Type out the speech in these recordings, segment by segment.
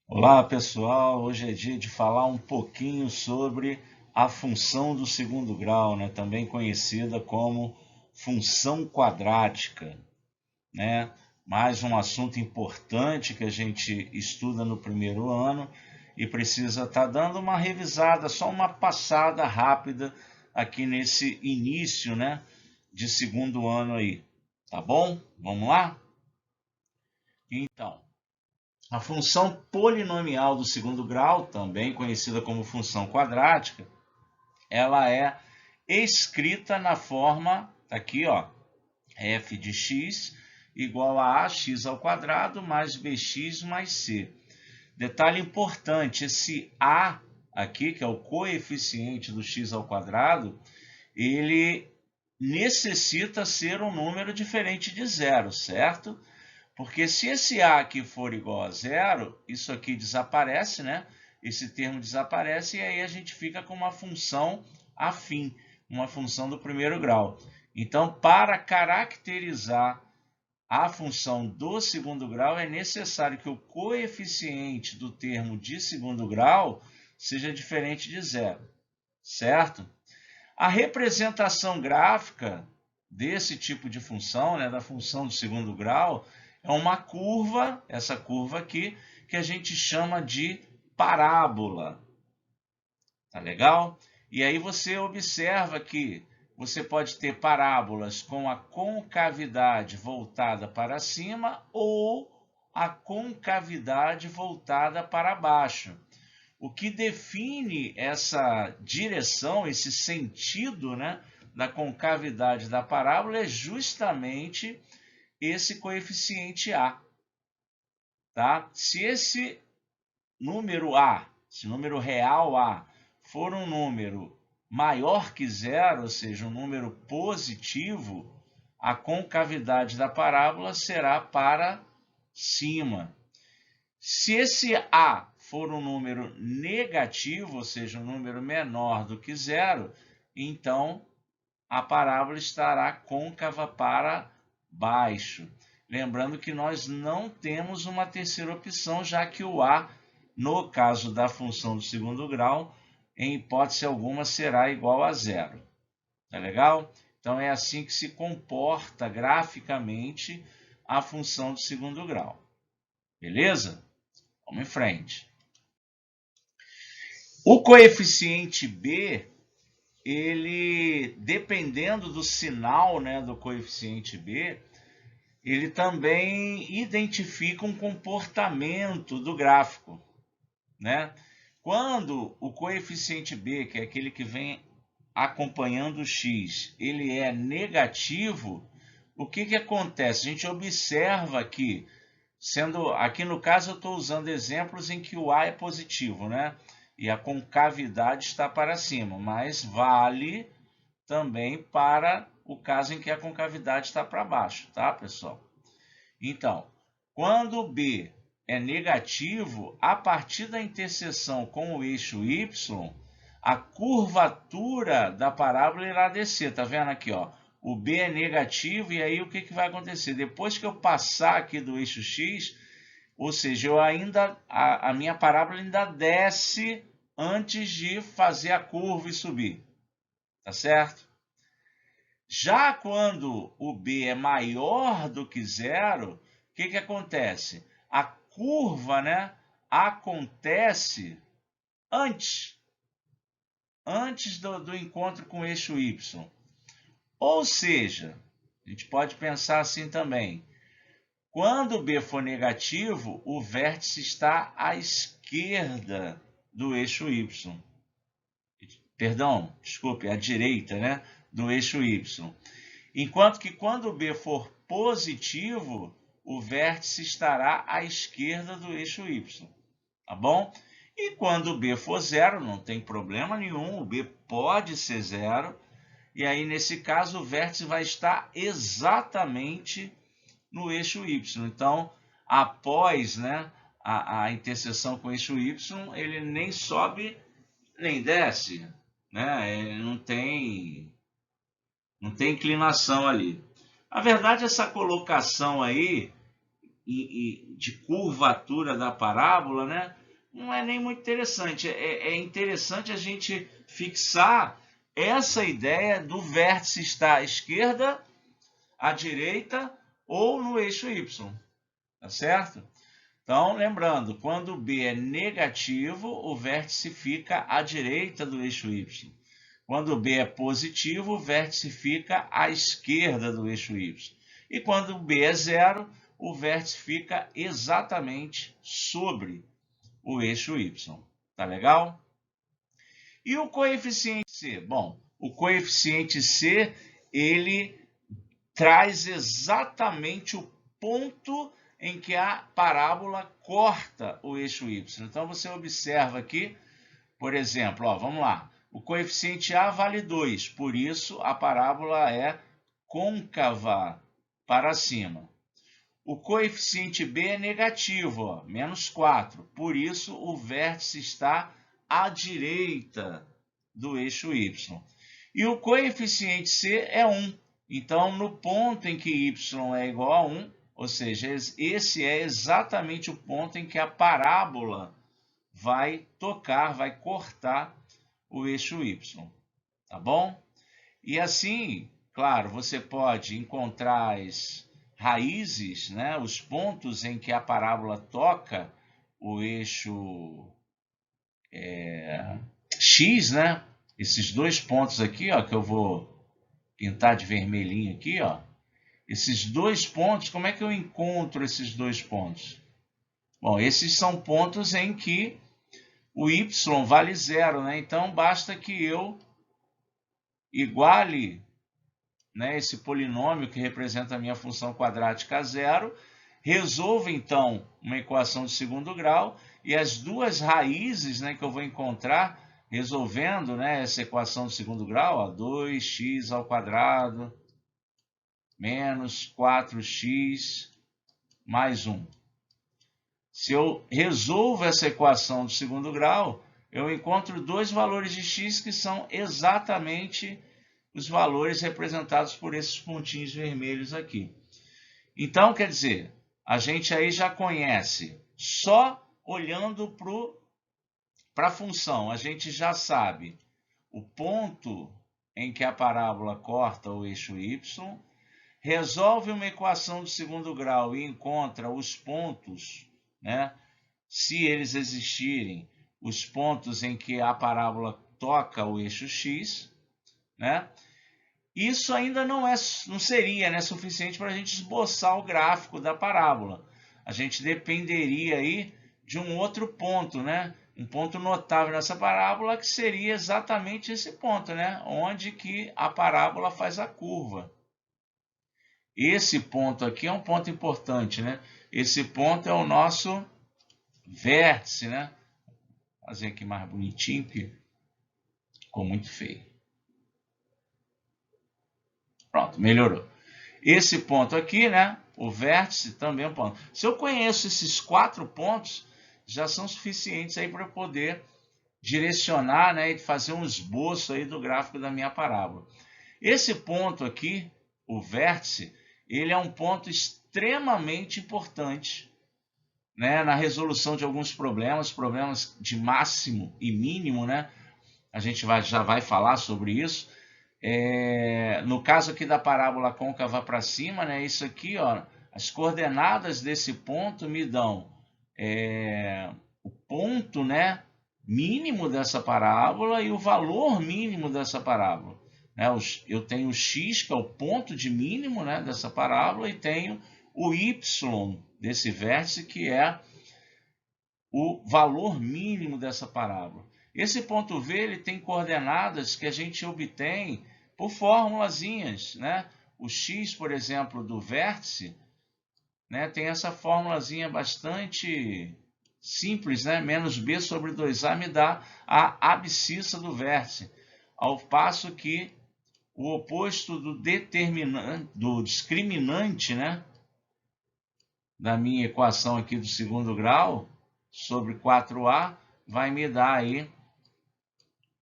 Olá pessoal, hoje é dia de falar um pouquinho sobre a função do segundo grau, né? Também conhecida como função quadrática, né? Mais um assunto importante que a gente estuda no primeiro ano e precisa estar dando uma revisada, só uma passada rápida aqui nesse início, né, de segundo ano aí, tá bom? Vamos lá? Então, a função polinomial do segundo grau, também conhecida como função quadrática, ela é escrita na forma, tá aqui, ó, f de x igual a ax ao quadrado mais bx mais c. Detalhe importante, esse a aqui, que é o coeficiente do x ao quadrado, ele necessita ser um número diferente de zero, certo? Porque se esse A aqui for igual a zero, isso aqui desaparece, né? Esse termo desaparece e aí a gente fica com uma função afim, uma função do primeiro grau. Então, para caracterizar a função do segundo grau, é necessário que o coeficiente do termo de segundo grau seja diferente de zero, certo? A representação gráfica desse tipo de função, né, da função do segundo grau, é uma curva, essa curva aqui, que a gente chama de parábola. Tá legal? E aí você observa que você pode ter parábolas com a concavidade voltada para cima ou a concavidade voltada para baixo. O que define essa direção, esse sentido, né, da concavidade da parábola é justamente esse coeficiente A. Tá? Se esse número A, esse número real A, for um número maior que zero, ou seja, um número positivo, a concavidade da parábola será para cima. Se esse A for um número negativo, ou seja, um número menor do que zero, então a parábola estará côncava para baixo. Lembrando que nós não temos uma terceira opção, já que o A, no caso da função do segundo grau, em hipótese alguma será igual a zero. Tá legal? Então é assim que se comporta graficamente a função do segundo grau. Beleza? Vamos em frente. O coeficiente B, ele, dependendo do sinal, né, do coeficiente B, ele também identifica um comportamento do gráfico, né? Quando o coeficiente B, que é aquele que vem acompanhando o x, ele é negativo, o que que acontece? A gente observa que, sendo aqui no caso eu estou usando exemplos em que o A é positivo, né? E a concavidade está para cima, mas vale também para o caso em que a concavidade está para baixo, tá, pessoal? Então, quando B é negativo, a partir da interseção com o eixo y, a curvatura da parábola irá descer. Tá vendo aqui, ó? O B é negativo e aí o que vai acontecer? Depois que eu passar aqui do eixo x, ou seja, eu ainda a minha parábola ainda desce antes de fazer a curva e subir. Tá certo? Já quando o B é maior do que zero, o que acontece? A curva, né, acontece antes, antes do encontro com o eixo y. Ou seja, a gente pode pensar assim também. Quando o B for negativo, o vértice está à esquerda do eixo y. Perdão, desculpe, à direita, né, do eixo y. Enquanto que quando o B for positivo, o vértice estará à esquerda do eixo y. Tá bom? E quando o B for zero, não tem problema nenhum, o B pode ser zero. E aí, nesse caso, o vértice vai estar exatamente no eixo y. Então, após, né, a interseção com o eixo y, ele nem sobe nem desce, né? Ele não tem inclinação ali. Na verdade, essa colocação aí de curvatura da parábola, né, não é nem muito interessante. É interessante a gente fixar essa ideia do vértice estar à esquerda, à direita ou no eixo Y, tá certo? Então, lembrando, quando B é negativo, o vértice fica à direita do eixo Y. Quando B é positivo, o vértice fica à esquerda do eixo Y. E quando B é zero, o vértice fica exatamente sobre o eixo Y. Tá legal? E o coeficiente C? Bom, o coeficiente C, ele traz exatamente o ponto em que a parábola corta o eixo Y. Então, você observa aqui, por exemplo, ó, vamos lá. O coeficiente A vale 2, por isso a parábola é côncava para cima. O coeficiente B é negativo, ó, menos 4, por isso o vértice está à direita do eixo Y. E o coeficiente C é 1. Então, no ponto em que y é igual a 1, ou seja, esse é exatamente o ponto em que a parábola vai tocar, vai cortar o eixo y, tá bom? E assim, claro, você pode encontrar as raízes, né, os pontos em que a parábola toca o eixo x, né? Esses dois pontos aqui, ó, que eu vou pintar de vermelhinho aqui, ó. Esses dois pontos, como é que eu encontro esses dois pontos? Bom, esses são pontos em que o y vale zero, né? Então, basta que eu iguale, né, esse polinômio que representa a minha função quadrática a zero, resolva, então, uma equação de segundo grau, e as duas raízes, né, que eu vou encontrar resolvendo, né, essa equação de segundo grau, ó, 2x ao quadrado menos 4x mais 1. Se eu resolvo essa equação do segundo grau, eu encontro dois valores de x que são exatamente os valores representados por esses pontinhos vermelhos aqui. Então, quer dizer, a gente aí já conhece, só olhando para a função, a gente já sabe o ponto em que a parábola corta o eixo y, resolve uma equação de segundo grau e encontra os pontos, né, se eles existirem, os pontos em que a parábola toca o eixo x, né? Isso ainda não seria, né, suficiente para a gente esboçar o gráfico da parábola. A gente dependeria aí de um outro ponto, né? Um ponto notável nessa parábola que seria exatamente esse ponto, né? Onde que a parábola faz a curva. Esse ponto aqui é um ponto importante, né? Esse ponto é o nosso vértice, né? Vou fazer aqui mais bonitinho, porque ficou muito feio. Pronto, melhorou. Esse ponto aqui, né? O vértice também é um ponto. Se eu conheço esses 4 pontos, já são suficientes aí para eu poder direcionar, né, e fazer um esboço aí do gráfico da minha parábola. Esse ponto aqui, o vértice, ele é um ponto extremamente importante, né, na resolução de alguns problemas de máximo e mínimo, né? A gente já vai falar sobre isso. No caso aqui da parábola côncava para cima, né, isso aqui, ó, as coordenadas desse ponto me dão o ponto, né, mínimo dessa parábola e o valor mínimo dessa parábola. Né? Eu tenho o x, que é o ponto de mínimo, né, dessa parábola, e tenho o y desse vértice, que é o valor mínimo dessa parábola. Esse ponto V ele tem coordenadas que a gente obtém por formulazinhas, né? O x, por exemplo, do vértice, né, tem essa formulazinha bastante simples, né? Menos b sobre 2a me dá a abscissa do vértice, ao passo que o oposto do determinante, do discriminante, né, da minha equação aqui do segundo grau, sobre 4a, vai me dar aí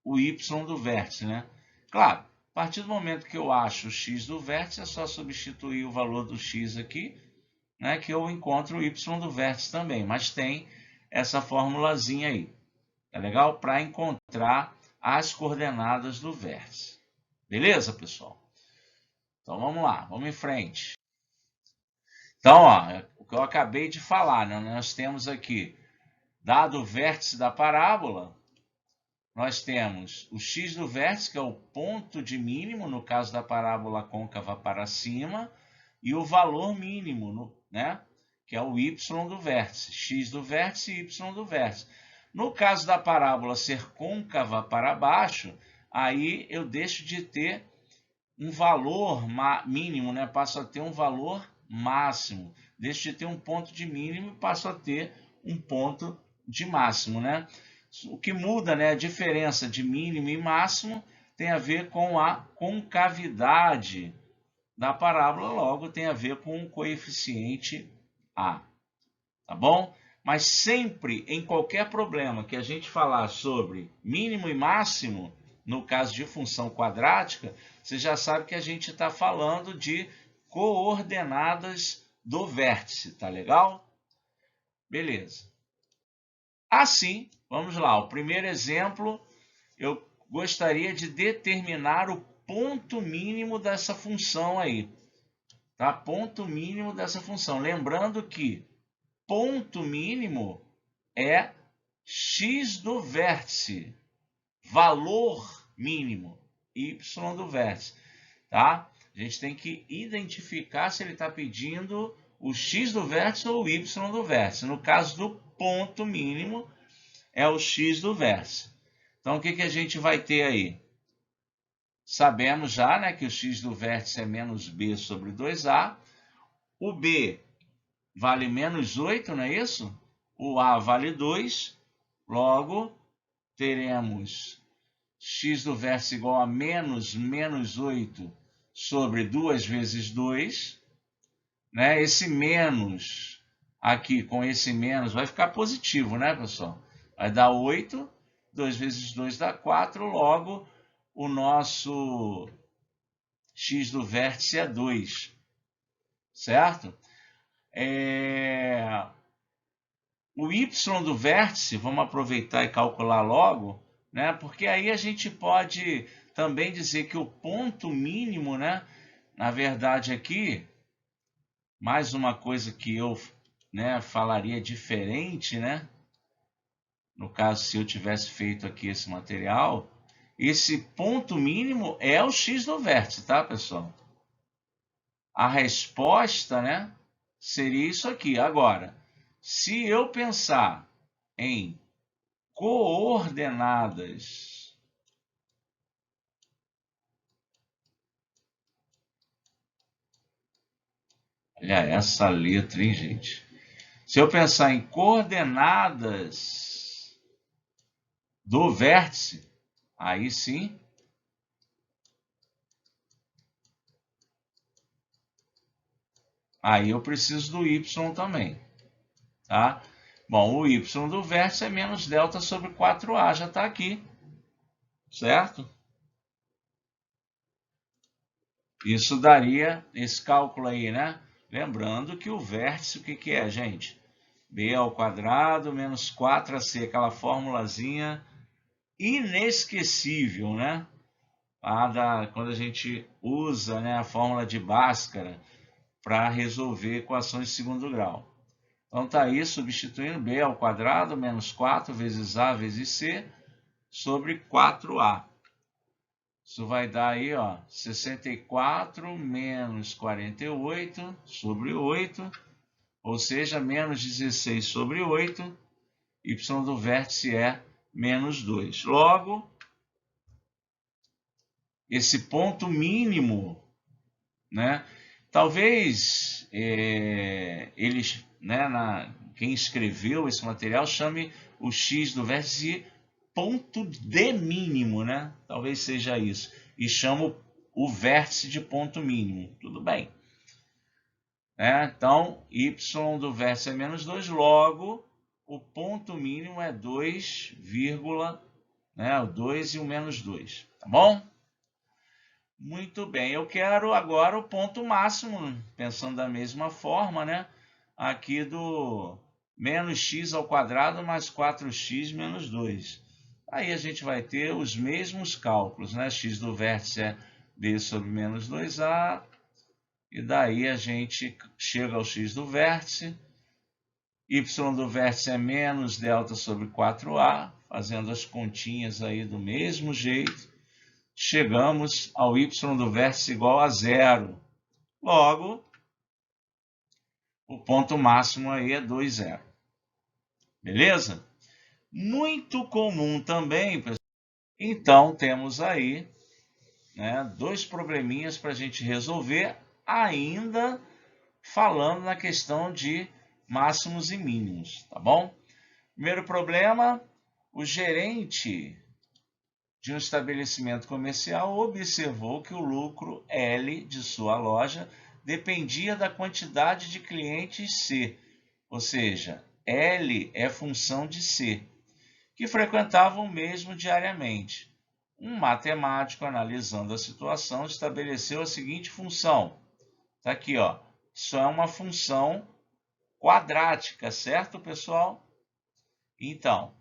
o y do vértice, né? Claro, a partir do momento que eu acho o x do vértice, é só substituir o valor do x aqui, né, que eu encontro o y do vértice também, mas tem essa formulazinha aí, tá legal? Para encontrar as coordenadas do vértice. Beleza, pessoal? Então vamos lá, vamos em frente. Então, ó, o que eu acabei de falar, né? Nós temos aqui, dado o vértice da parábola, nós temos o x do vértice, que é o ponto de mínimo, no caso da parábola côncava para cima, e o valor mínimo, né? Que é o y do vértice, x do vértice e y do vértice. No caso da parábola ser côncava para baixo, aí eu deixo de ter um valor mínimo, né? Passo a ter um valor máximo. Deixo de ter um ponto de mínimo e passo a ter um ponto de máximo, né? O que muda, né? A diferença de mínimo e máximo tem a ver com a concavidade da parábola, logo tem a ver com o coeficiente A. Tá bom? Mas sempre, em qualquer problema que a gente falar sobre mínimo e máximo, no caso de função quadrática, você já sabe que a gente está falando de coordenadas do vértice, tá legal? Beleza. Assim, vamos lá. O primeiro exemplo, eu gostaria de determinar o ponto mínimo dessa função aí. Tá? Ponto mínimo dessa função. Lembrando que ponto mínimo é x do vértice, valor mínimo, y do vértice, tá? A gente tem que identificar se ele está pedindo o x do vértice ou o y do vértice. No caso do ponto mínimo, é o x do vértice. Então, o que a gente vai ter aí? Sabemos já, né, que o x do vértice é menos b sobre 2a. O b vale menos 8, não é isso? O a vale 2. Logo, teremos x do vértice igual a menos 8 sobre 2 vezes 2. Né? Esse menos aqui com esse menos vai ficar positivo, né, pessoal? Vai dar 8. 2 vezes 2 dá 4. Logo, o nosso x do vértice é 2. Certo? O y do vértice, vamos aproveitar e calcular logo, né? Porque aí a gente pode também dizer que o ponto mínimo, né? Na verdade aqui, mais uma coisa que eu, né, falaria diferente, né? No caso, se eu tivesse feito aqui esse material, esse ponto mínimo é o x do vértice, tá, pessoal? A resposta, né, seria isso aqui. Agora, se eu pensar em coordenadas, olha essa letra, hein, gente? Se eu pensar em coordenadas do vértice, aí sim, aí eu preciso do y também, tá? Bom, o y do vértice é menos delta sobre 4a, já está aqui, certo? Isso daria esse cálculo aí, né? Lembrando que o vértice, o que é, gente? B ao quadrado menos 4ac, aquela formulazinha inesquecível, né? Quando a gente usa, né, a fórmula de Bhaskara para resolver equações de segundo grau. Então está aí substituindo b ao quadrado menos 4 vezes a vezes c sobre 4a. Isso vai dar aí, ó, 64 menos 48 sobre 8, ou seja, menos 16 sobre 8, y do vértice é menos 2. Logo, esse ponto mínimo, né, talvez eles, né, quem escreveu esse material chame o x do vértice de ponto de mínimo, né? Talvez seja isso. E chamo o vértice de ponto mínimo. Tudo bem. Então, y do vértice é menos 2, logo, o ponto mínimo é 2, né, o 2 e o menos 2. Tá bom? Muito bem. Eu quero agora o ponto máximo, pensando da mesma forma, né? aqui do menos x ao quadrado mais 4x menos 2. Aí a gente vai ter os mesmos cálculos, né? X do vértice é b sobre menos 2a, e daí a gente chega ao x do vértice, y do vértice é menos delta sobre 4a, fazendo as continhas aí do mesmo jeito, chegamos ao y do vértice igual a 0. Logo, o ponto máximo aí é 2, 0. Beleza? Muito comum também, pessoal. Então, temos aí, né, dois probleminhas para a gente resolver, ainda falando na questão de máximos e mínimos, tá bom? Primeiro problema, o gerente de um estabelecimento comercial observou que o lucro L de sua loja dependia da quantidade de clientes C, ou seja, L é função de C, que frequentavam o mesmo diariamente. Um matemático, analisando a situação, estabeleceu a seguinte função. Está aqui, ó. Isso é uma função quadrática, certo, pessoal? Então,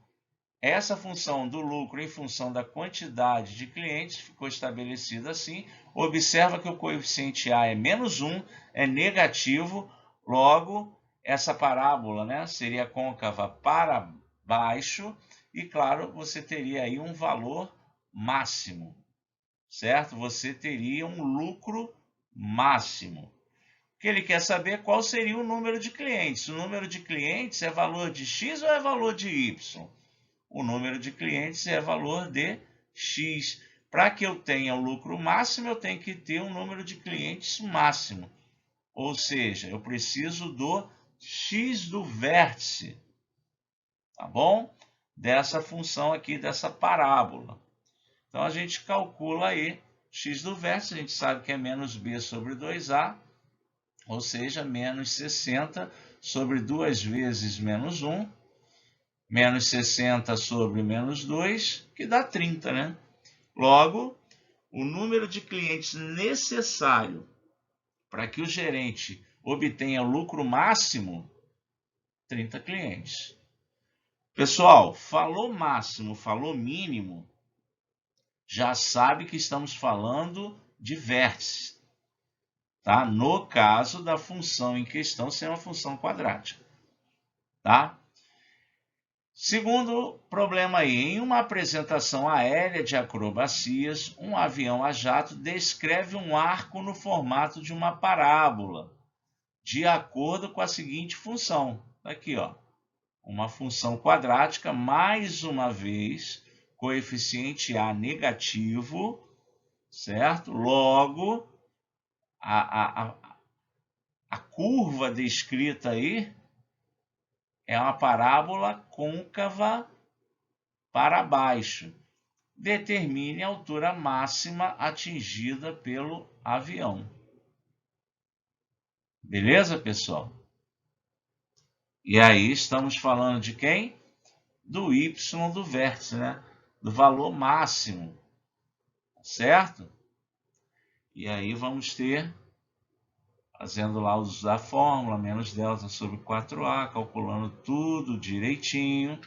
essa função do lucro em função da quantidade de clientes ficou estabelecida assim. Observa que o coeficiente A é menos 1, é negativo, logo essa parábola, né, seria côncava para baixo e, claro, você teria aí um valor máximo, certo? Você teria um lucro máximo. O que ele quer saber é qual seria o número de clientes. O número de clientes é valor de x ou é valor de y? O número de clientes é valor de x. Para que eu tenha o lucro máximo, eu tenho que ter um número de clientes máximo. Ou seja, eu preciso do x do vértice, tá bom? Dessa função aqui, dessa parábola. Então, a gente calcula aí x do vértice, a gente sabe que é menos b sobre 2a, ou seja, menos 60 sobre 2 vezes menos 1, menos 60 sobre menos 2, que dá 30, né? Logo, o número de clientes necessário para que o gerente obtenha o lucro máximo, 30 clientes. Pessoal, falou máximo, falou mínimo, já sabe que estamos falando de vértice, tá? No caso da função em questão ser uma função quadrática, tá? Segundo problema aí, em uma apresentação aérea de acrobacias, um avião a jato descreve um arco no formato de uma parábola, de acordo com a seguinte função. Aqui, ó, uma função quadrática, mais uma vez, coeficiente A negativo, certo? Logo, a curva descrita aí é uma parábola côncava para baixo. Determine a altura máxima atingida pelo avião. Beleza, pessoal? E aí estamos falando de quem? Do y do vértice, né? Do valor máximo, certo? E aí vamos ter, fazendo lá o uso da fórmula, menos delta sobre 4a, calculando tudo direitinho,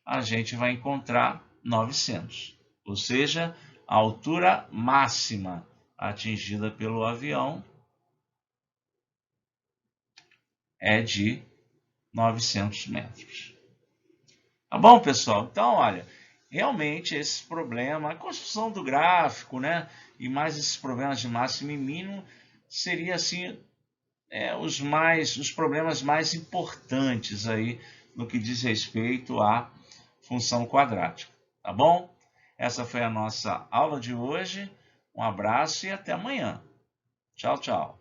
a gente vai encontrar 900. Ou seja, a altura máxima atingida pelo avião é de 900 metros. Tá bom, pessoal? Então, olha, realmente esse problema, a construção do gráfico, né, e mais esses problemas de máximo e mínimo, seria assim, os problemas mais importantes aí no que diz respeito à função quadrática, tá bom? Essa foi a nossa aula de hoje. Um abraço e até amanhã. Tchau, tchau.